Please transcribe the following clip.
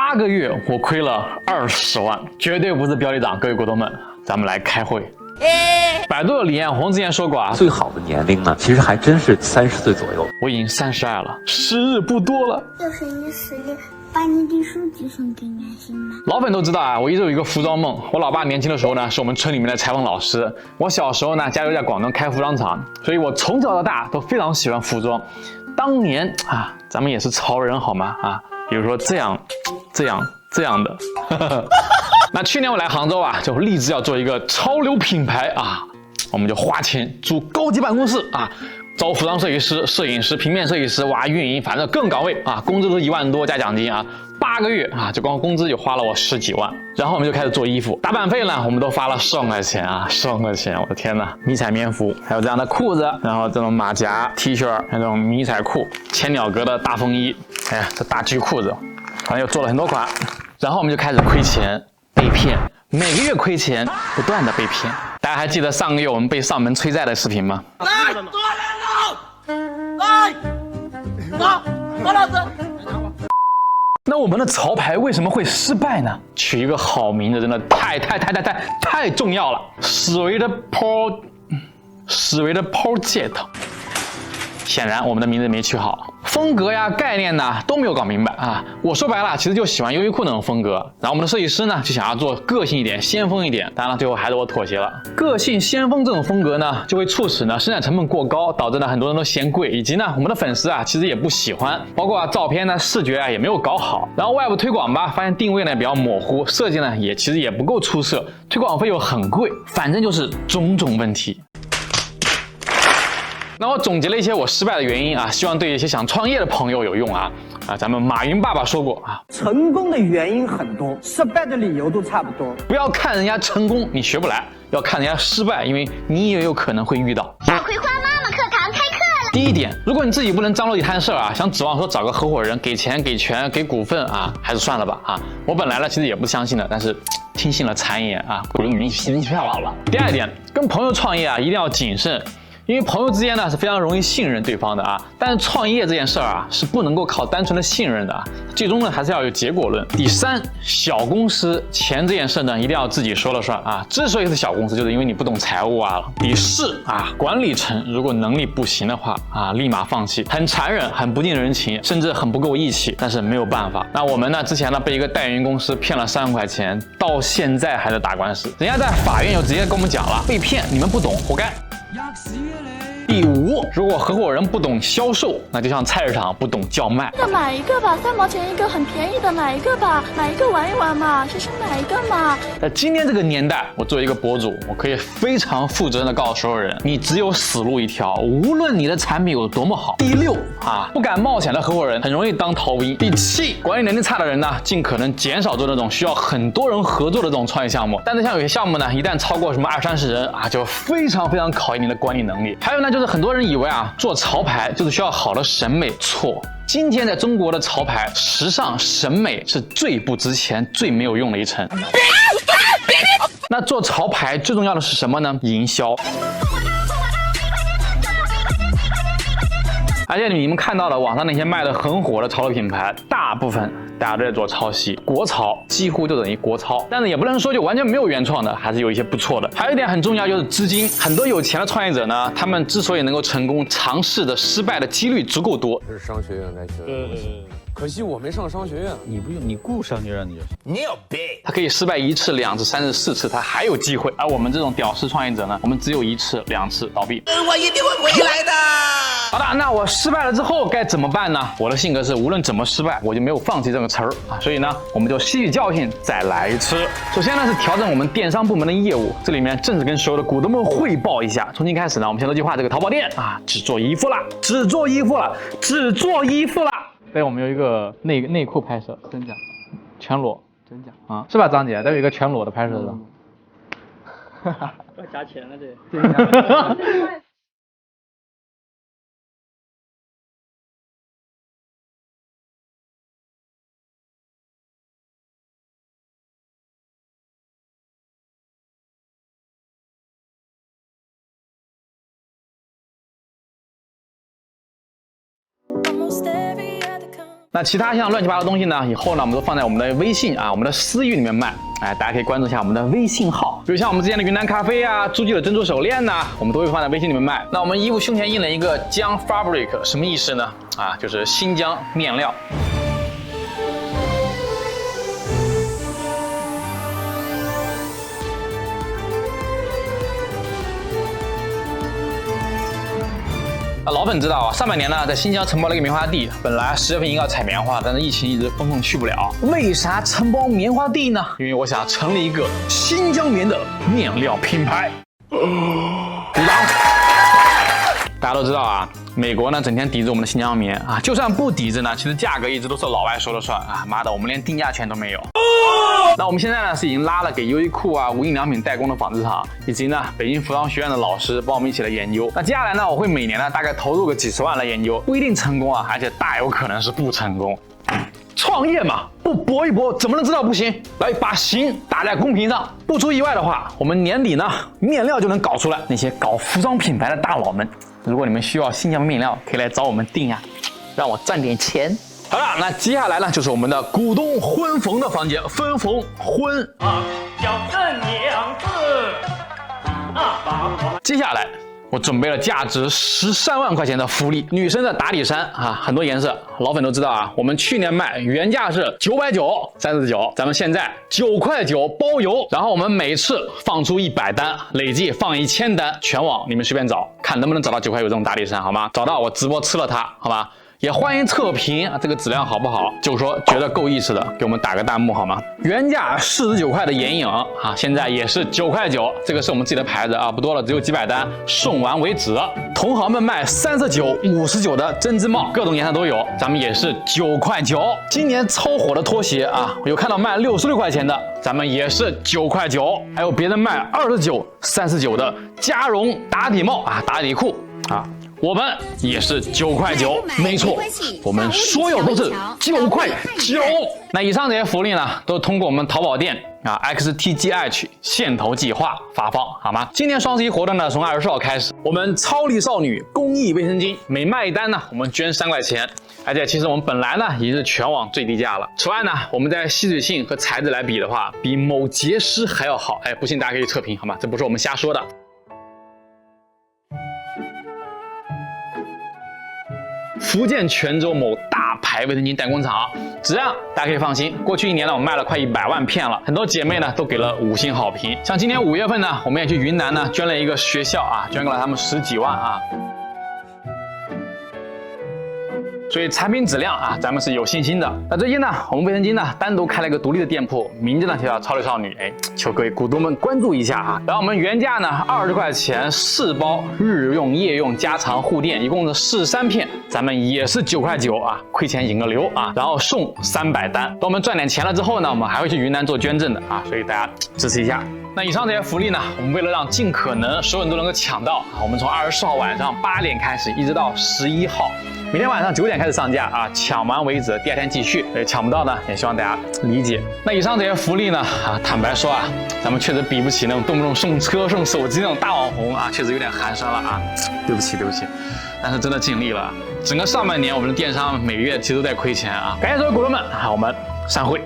8个月我亏了20万，绝对不是标题党。各位股东们，咱们来开会。百度的李彦宏之前说过啊，最好的年龄呢，其实还真是30岁左右。我已经32了，时日不多了。要是你死了，把你的手机送给俺行吗？老粉都知道啊，我一直有一个服装梦。我老爸年轻的时候呢，是我们村里面的裁缝老师。我小时候呢，家里在广东开服装厂，所以我从小到大都非常喜欢服装。当年啊，咱们也是潮人好吗？啊，比如说这样的。那去年我来杭州啊，就立志要做一个潮流品牌啊，我们就花钱租高级办公室啊，招服装设计师、摄影师、平面设计师，哇，运营，反正各个岗位啊，工资都1万多加奖金啊，8个月啊，就光工资就花了我10几万。然后我们就开始做衣服，打版费呢，我们都发了10万块钱啊，10万块钱，我的天呐！迷彩棉服，还有这样的裤子，然后这种马甲、T 恤，还有这种迷彩裤、千鸟格的大风衣，哎呀，这大橘裤子，反正又做了很多款。然后我们就开始亏钱。被骗，每个月亏钱，不断的被骗。大家还记得上个月我们被上门催债的视频吗？来，多人了！来，走老子！那我们的潮牌为什么会失败呢？取一个好名字真的太重要了。史维的 Project。显然我们的名字没取好，风格呀、概念呢都没有搞明白啊。我说白了，其实就喜欢优衣库那种风格。然后我们的设计师呢就想要做个性一点、先锋一点。当然了，最后还是我妥协了。个性先锋这种风格呢，就会促使呢生产成本过高，导致呢很多人都嫌贵，以及呢我们的粉丝啊其实也不喜欢。包括照片呢、视觉啊也没有搞好。然后外部推广吧，发现定位呢比较模糊，设计呢其实也不够出色，推广费又很贵，反正就是种种问题。那我总结了一些我失败的原因啊，希望对一些想创业的朋友有用啊。咱们马云爸爸说过啊，成功的原因很多，失败的理由都差不多。不要看人家成功你学不来，要看人家失败，因为你也有可能会遇到。小葵花妈妈课堂开课了。第一点，如果你自己不能张罗一摊事啊，想指望说找个合伙人给钱、给权、给股份啊，还是算了吧啊。我本来呢其实也不相信的，但是听信了谗言啊，股民心票好了。第二点，跟朋友创业啊一定要谨慎。因为朋友之间呢是非常容易信任对方的啊，但是创业这件事儿啊是不能够靠单纯的信任的啊，最终呢还是要有结果论。第三，小公司钱这件事呢一定要自己说了算啊，之所以是小公司，就是因为你不懂财务啊。第四啊，管理层如果能力不行的话啊，立马放弃，很残忍，很不近人情，甚至很不够义气，但是没有办法。那我们呢之前呢被一个代运营公司骗了3万块钱，到现在还在打官司，人家在法院就直接跟我们讲了，被骗你们不懂，活该。第五，如果合伙人不懂销售，那就像菜市场不懂叫卖。买一个吧，3毛钱一个，很便宜的，买一个吧，买一个玩一玩嘛，其实买一个嘛。在今天这个年代，我作为一个博主，我可以非常负责任的告诉所有人，你只有死路一条，无论你的产品有多么好。第六啊，不敢冒险的合伙人很容易当逃兵。第七，管理能力差的人呢，尽可能减少做那种需要很多人合作的这种创业项目。但是像有些项目呢，一旦超过什么20-30人啊，就非常考验你的管理能力。还有呢，就是很多人以为啊，做潮牌就是需要好的审美，错。今天在中国的潮牌，时尚审美是最不值钱、最没有用的一层。那做潮牌最重要的是什么呢？营销。而且你们看到的网上那些卖的很火的潮流品牌，大部分大家都在做抄袭，国潮几乎就等于国潮，但是也不能说就完全没有原创的，还是有一些不错的。还有一点很重要就是资金，很多有钱的创业者呢，他们之所以能够成功，尝试的失败的几率足够多。这是商学院该学的东西。可惜我没上商学院，你不用，你顾商学院你就行。你有病！他可以失败1次、2次、3次、4次，他还有机会。而我们这种屌丝创业者呢，我们只有1次、2次倒闭。我一定会回来的。好的，那我失败了之后该怎么办呢？我的性格是无论怎么失败，我就没有放弃这个词儿啊，所以呢，我们就吸取教训，再来一次。首先呢是调整我们电商部门的业务，这里面正式跟所有的股东们汇报一下。从今开始呢，我们先计划这个淘宝店啊，只做衣服了。对，我们有一个内裤拍摄，真假？全裸，真假啊？是吧，张姐？都有一个全裸的拍摄的。要加钱了这。Almost every other 那其他像乱七八糟的东西呢，以后呢我们都放在我们的微信啊，我们的私域里面卖。哎，大家可以关注一下我们的微信号，比如像我们之前的云南咖啡啊、诸暨的珍珠手链呐，我们都会放在微信里面卖。那我们衣服胸前印了一个江 Fabric， 什么意思呢？啊，就是新疆面料。老粉知道啊，上半年呢，在新疆承包了一个棉花地，本来10月份应该要采棉花，但是疫情一直封控去不了。为啥承包棉花地呢？因为我想成立一个新疆棉的面料品牌。鼓掌！大家都知道啊，美国呢整天抵制我们的新疆棉啊，就算不抵制呢，其实价格一直都是老外说了算啊。妈的，我们连定价权都没有。那我们现在呢是已经拉了给优衣库啊、无印良品代工的纺织厂，以及呢北京服装学院的老师帮我们一起来研究。那接下来呢，我会每年呢大概投入个几十万来研究，不一定成功啊，而且大有可能是不成功。创业嘛，不搏一搏怎么能知道不行？来把心打在公屏上。不出意外的话，我们年底呢面料就能搞出来。那些搞服装品牌的大佬们，如果你们需要新疆面料，可以来找我们订呀，让我赚点钱。好了，那接下来呢，就是我们的股东婚逢的环节，分逢婚啊，叫正娘子啊。接下来我准备了价值13万块钱的福利，女生的打底衫啊，很多颜色，老粉都知道啊。我们去年卖原价是990、39，咱们现在9块9包邮。然后我们每次放出100单，累计放1000单，全网你们随便找，看能不能找到9块9这种打底衫，好吗？找到我直播吃了它，好吧？也欢迎测评这个质量好不好，就说觉得够意思的，给我们打个弹幕好吗？原价49块的眼影啊，现在也是9块9，这个是我们自己的牌子啊，不多了，只有几百单，送完为止。同行们卖39、59的针织帽，各种颜色都有，咱们也是9块9。今年超火的拖鞋啊，有看到卖66块钱的，咱们也是9块9。还有别人卖29、39的加绒打底帽啊，打底裤啊。我们也是9块9，没错，我们所有都是9块9。那以上这些福利呢，都通过我们淘宝店啊 XTGH 限投计划发放，好吗？今年双11活动呢，从24号开始，我们超丽少女公益卫生巾每卖一单呢，我们捐3块钱。而且其实我们本来呢也是全网最低价了。此外呢，我们在吸水性和材质来比的话，比某洁诗还要好。哎，不信大家可以测评，好吗？这不是我们瞎说的。福建泉州某大牌卫生巾代工厂，质量大家可以放心。过去1年呢，我们卖了快100万片了，很多姐妹呢都给了5星好评。像今年5月份呢，我们也去云南呢捐了一个学校啊，捐给了他们10几万啊。所以产品质量啊，咱们是有信心的。那最近呢，我们卫生巾呢单独开了一个独立的店铺，名字呢就叫超丽少女。哎，求各位股东们关注一下啊。然后我们原价呢20块钱4包日用、夜用、加长护垫，一共是43片，咱们也是9块9啊，亏钱引个流啊。然后送300单，等我们赚点钱了之后呢，我们还会去云南做捐赠的啊，所以大家支持一下。那以上这些福利呢，我们为了让尽可能所有人都能够抢到啊，我们从24号晚上8点开始，一直到11号。每天晚上9点开始上架啊，抢完为止，第2天继续。抢不到呢，也希望大家理解。那以上这些福利呢，啊，坦白说啊，咱们确实比不起那种动不动送车、送手机那种大网红啊，确实有点寒酸了啊，对不起。但是真的尽力了，整个上半年我们的电商每个月其实都在亏钱啊。感谢所有股东们啊，我们散会。